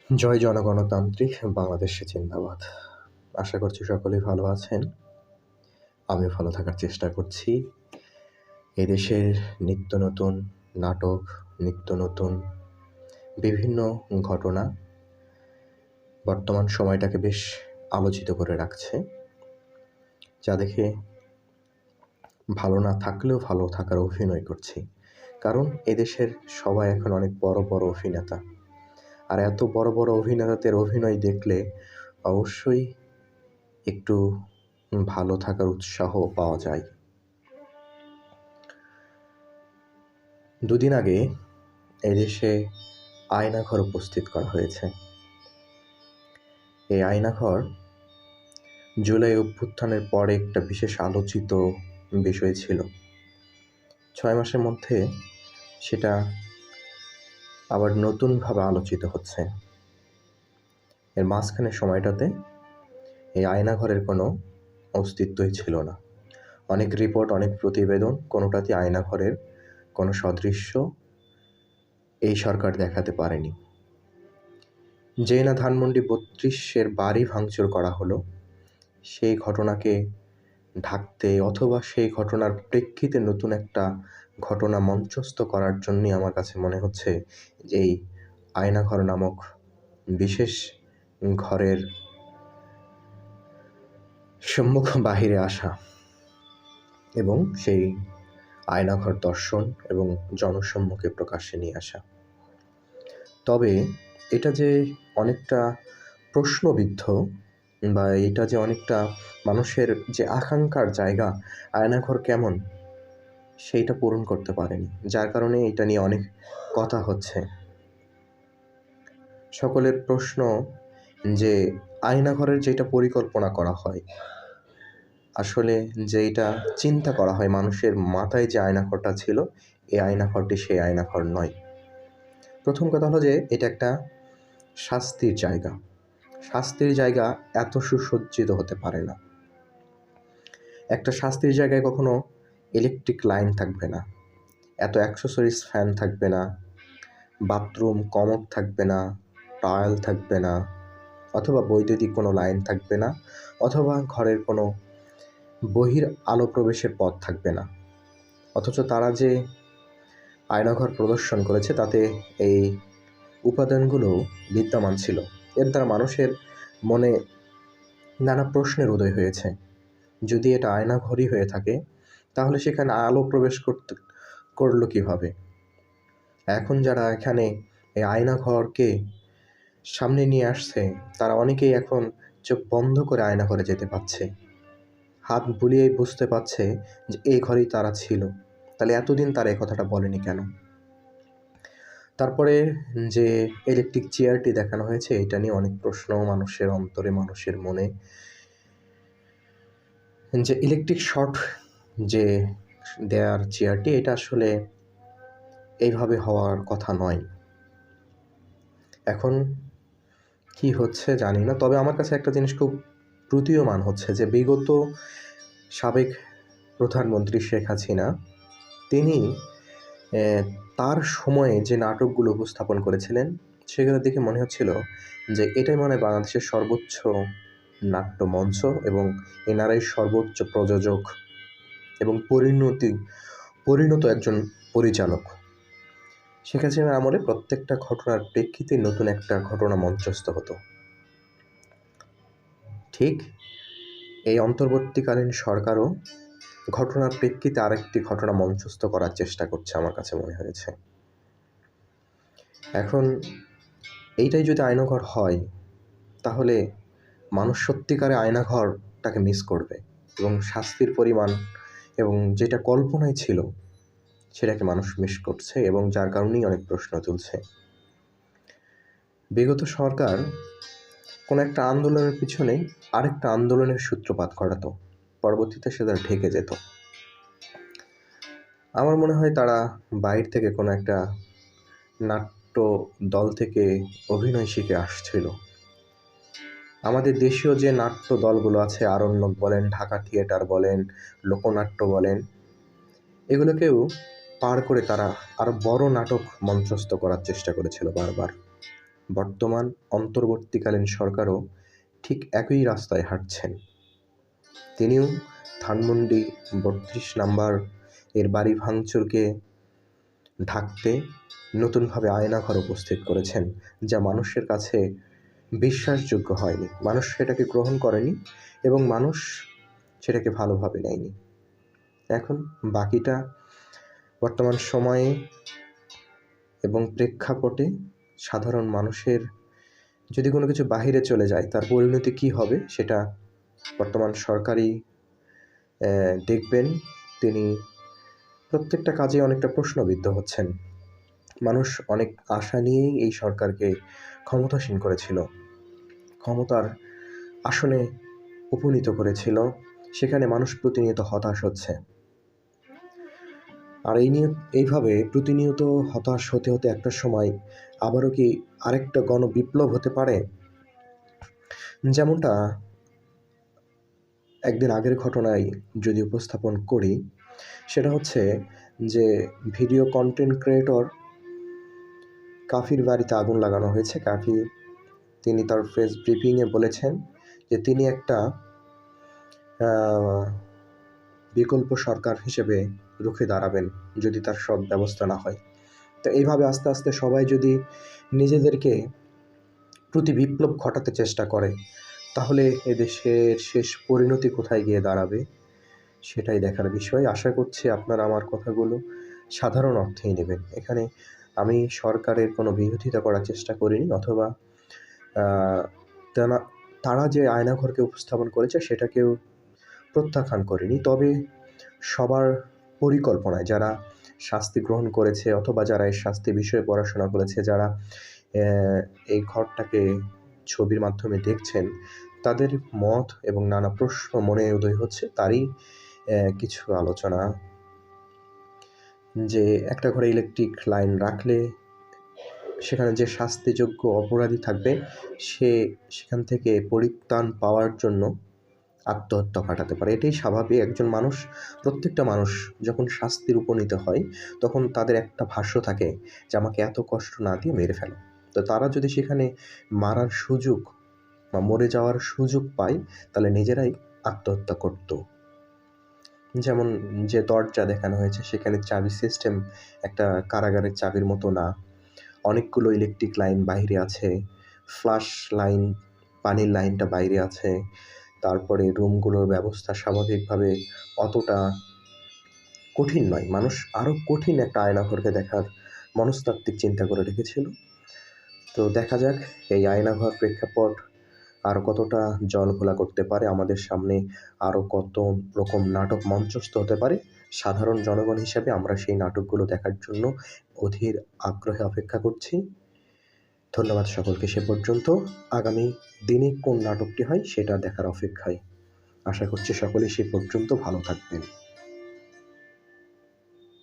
জয় জনগণতান্ত্রিক বাংলাদেশে জিন্দাবাদ। আশা করছি সকলেই ভালো আছেন। আমিও ভালো থাকার চেষ্টা করছি। এদেশের নিত্য নতুন নাটক, নিত্য নতুন বিভিন্ন ঘটনা বর্তমান সময়টাকে বেশ আলোচিত করে রাখছে, যা দেখে ভালো না থাকলেও ভালো থাকার অভিনয় করছি। কারণ এদেশের সবাই এখন অনেক বড় বড় অভিনেতা, আর এত বড় বড় অভিনেতাদের অভিনয় দেখলে অবশ্যই একটু ভালো থাকার উৎসাহ পাওয়া যায়। দুদিন আগে এদেশে আয়নাঘর উপস্থিত করা হয়েছে। এই আয়নাঘর জুলাই অভ্যুত্থানের পরে একটা বিশেষ আলোচিত বিষয় ছিল। 6 মাসের মধ্যে সেটা আবার নতুনভাবে আলোচিত হচ্ছে। এর মাঝখানের সময়টাতে এই আয়নাঘরের কোনো অস্তিত্বই ছিল না। অনেক রিপোর্ট, অনেক প্রতিবেদন, কোনোটাতেই আয়নাঘরের কোনো সদৃশ্য এই সরকার দেখাতে পারেনি। যে না ধানমন্ডি 32-এর বাড়ি ভাঙচুর করা হলো, সেই ঘটনাকে ঢাকতে অথবা সেই ঘটনার প্রেক্ষিতে নতুন একটা ঘটনা মঞ্চস্থ করার জন্যই আমার কাছে মনে হচ্ছে যে এই আয়নাঘর নামক বিশেষ ঘরের সম্মুখ বাহিরে আসা এবং সেই আয়নাঘর দর্শন এবং জনসম্মুখে প্রকাশ্যে নিয়ে আসা। তবে এটা যে অনেকটা প্রশ্নবিদ্ধ বা এটা যে অনেকটা মানুষের যে আকাঙ্ক্ষার জায়গা, আয়নাঘর কেমন, সেইটা পূরণ করতে পারেনি, যার কারণে এটা নিয়ে অনেক কথা হচ্ছে। সকলের প্রশ্ন যে আয়নাঘরের যেটা পরিকল্পনা করা হয়, আসলে যেটা চিন্তা করা হয় মানুষের মাথায়, যে আয়নাঘরটা ছিল, এই আয়নাঘরটি সেই আয়নাঘর নয়। প্রথম কথা হলো যে এটা একটা শাস্তির জায়গা। শাস্তির জায়গা এত সুসজ্জিত হতে পারে না। একটা শাস্তির জায়গায় কখনো ইলেকট্রিক লাইন থাকবে না, এত অ্যাক্সেসরিজ ফ্যান থাকবে না, বাথরুম কমোড থাকবে না, টায়াল থাকবে না, অথবা বৈদ্যুতিক কোনো লাইন থাকবে না, অথবা ঘরের কোনো বহির আলো প্রবেশের পথ থাকবে না। অথচ তারা যে আয়নাঘর প্রদর্শন করেছে তাতে এই উপাদানগুলো বিদ্যমান ছিল। এর দ্বারা মানুষের মনে নানা প্রশ্নের উদয় হয়েছে। যদি এটা আয়নাঘরই হয়ে থাকে, তাহলে সেখানে আলো প্রবেশ করলো কীভাবে? এখন যারা এখানে এই আয়নাঘরকে সামনে নিয়ে আসছে, তারা অনেকেই এখন চোখ বন্ধ করে আয়নাঘরে যেতে পারছে, হাত বুলিয়েই বুঝতে পারছে যে এই ঘরেই তারা ছিল। তাহলে এতদিন তারা এই কথাটা বলেনি কেন? তারপরে যে ইলেকট্রিক চেয়ারটি দেখানো হয়েছে, এটা নিয়ে অনেক প্রশ্ন মানুষের অন্তরে, মানুষের মনে। যে ইলেকট্রিক শর্ট যে দেয়ার চেয়ারটি, এটা আসলে এইভাবে হওয়ার কথা নয়। এখন কি হচ্ছে জানি না, তবে আমার কাছে একটা জিনিস খুব প্রতীয়মান হচ্ছে যে বিগত সাবেক প্রধানমন্ত্রী শেখ হাসিনা, তিনি তার সময়ে যে নাটকগুলো উপস্থাপন করেছিলেন, সেগুলো দেখে মনে হচ্ছিল যে এটাই মনে হয় বাংলাদেশের সর্বোচ্চ নাট্যমঞ্চ এবং এনারাই সর্বোচ্চ প্রযোজক এবং পরিণত একজন পরিচালক। শেখ হাসিনার আমলে প্রত্যেকটা ঘটনার প্রেক্ষিতে নতুন একটা ঘটনা মঞ্চস্থ হতো। ঠিক এই অন্তর্বর্তীকালীন সরকারও ঘটনার প্রেক্ষিতে আরেকটি ঘটনা মঞ্চস্থ করার চেষ্টা করছে, আমার কাছে মনে হয়েছে। এখন এইটাই যদি আয়নাঘর হয়, তাহলে মানুষ সত্যিকারে আয়নাঘরটাকে মিস করবে এবং শাস্তির পরিমাণ এবং যেটা কল্পনায় ছিল সেটাকে মানুষ মিস করছে, এবং যার কারণেই অনেক প্রশ্ন তুলছে। বিগত সরকার কোনো একটা আন্দোলনের পিছনে আরেকটা আন্দোলনের সূত্রপাত ঘটাতো, পরবর্তীতে সেটা ঢেকে যেত। আমার মনে হয় তারা বাইরে থেকে কোনো একটা নাট্য দল থেকে অভিনয় শিখে আসছিল। আমাদের দেশীয় যে নাট্য দলগুলো আছে, আরণ্যক বলেন, ঢাকা থিয়েটার বলেন, লোকনাট্য বলেন, এগুলোকেও পার করে তারা আরও বড় নাটক মঞ্চস্থ করার চেষ্টা করেছিল বারবার। বর্তমান অন্তর্বর্তীকালীন সরকারও ঠিক একই রাস্তায় হাঁটছেন। তিনিও ধানমন্ডি ৩২ নাম্বার এর বাড়ি ভাঙচুরকে ঢাকতে নতুনভাবে আয়নাঘর উপস্থিত করেছেন, যা মানুষের কাছে বিশ্বাসযোগ্য হয়নি। মানুষ সেটাকে গ্রহণ করেনি এবং মানুষ সেটাকে ভালোভাবে নেয়নি। এখন বাকিটা বর্তমান সময়ে এবং প্রেক্ষাপটে সাধারণ মানুষের যদি কোনো কিছু বাহিরে চলে যায় তার পরিণতি কী হবে সেটা বর্তমান সরকারই দেখবেন। তিনি প্রত্যেকটা কাজে অনেকটা প্রশ্নবিদ্ধ হচ্ছেন। মানুষ অনেক আশা নিয়েই এই সরকারকে ক্ষমতাসীন করেছিল, ক্ষমতার আসনে উপনীত করেছিল, সেখানে মানুষ প্রতিনিয়ত হতাশ হচ্ছে। আর এইভাবে প্রতিনিয়ত হতাশ হতে হতে একটা সময় আবারও কি আরেকটা গণবিপ্লব হতে পারে? যেমনটা একদিন আগের ঘটনায় যদি উপস্থাপন করি, সেটা হচ্ছে যে ভিডিও কন্টেন্ট ক্রিয়েটর কাফির বাড়িতে আগুন লাগানো হয়েছে। কাফি তিনি তার প্রেস ব্রিফিংয়ে বলেছেন যে তিনি একটা বিকল্প সরকার হিসেবে রুখে দাঁড়াবেন যদি তার সব ব্যবস্থা না হয়। তো এইভাবে আস্তে আস্তে সবাই যদি নিজেদেরকে প্রতি বিপ্লব ঘটাতে চেষ্টা করে, তাহলে এদেশের শেষ পরিণতি কোথায় গিয়ে দাঁড়াবে সেটাই দেখার বিষয়। আশা করছি আপনারা আমার কথাগুলো সাধারণ অর্থেই নেবেন। এখানে আমি সরকারের কোনো বিরোধিতা করার চেষ্টা করিনি, অথবা তারা যে আয়নাঘরকে উপস্থাপন করেছে সেটাকেও প্রত্যাখ্যান করিনি। তবে সবার পরিকল্পনায় যারা শাস্তি গ্রহণ করেছে অথবা যারা এই শাস্তি বিষয়ে পড়াশোনা করেছে, যারা এই ঘরটাকে ছবির মাধ্যমে দেখছেন, তাদের মত এবং নানা প্রশ্ন মনে উদয় হচ্ছে। তারই কিছু আলোচনা যে একটা ঘরে ইলেকট্রিক লাইন রাখলে সেখানে যে শাস্তিযোগ্য অপরাধী থাকবে সে সেখান থেকে পরিত্রাণ পাওয়ার জন্য আত্মহত্যা ঘটাতে পারে। এটাই স্বাভাবিক। একজন মানুষ, প্রত্যেকটা মানুষ যখন শাস্তির উপনীত হয় তখন তাদের একটা ভাষ্য থাকে যে আমাকে এত কষ্ট না দিয়ে মেরে ফেলো। তো তারা যদি সেখানে মারার সুযোগ বা মরে যাওয়ার সুযোগ পায় তাহলে নিজেরাই আত্মহত্যা করত। যেমন যে দরজা দেখানো হয়েছে সেখানে চাবি সিস্টেম একটা কারাগারের চাবির মতো না, অনেকগুলো ইলেকট্রিক লাইন বাইরে আছে, ফ্লাশ লাইন, পানির লাইনটা বাইরে আছে, তারপরে রুমগুলোর ব্যবস্থা স্বাভাবিকভাবে অতটা কঠিন নয়। মানুষ আরও কঠিন একটা আয়নাঘরকে দেখার মনস্তাত্ত্বিক চিন্তা করে রেখেছিল। তো দেখা যাক এই আয়নাঘর প্রেক্ষাপট আর কতটা জলঘোলা করতে পারে, আমাদের সামনে আরও কত রকম নাটক মঞ্চস্থ হতে পারে। সাধারণ জনগণ হিসাবে আমরা সেই নাটকগুলো দেখার জন্য অধীর আগ্রহে অপেক্ষা করছি। ধন্যবাদ সকলকে। সে পর্যন্ত আগামী দিনে কোন নাটকটি হয় সেটা দেখার অপেক্ষায়। আশা করছি সকলেই সে পর্যন্ত ভালো থাকবেন।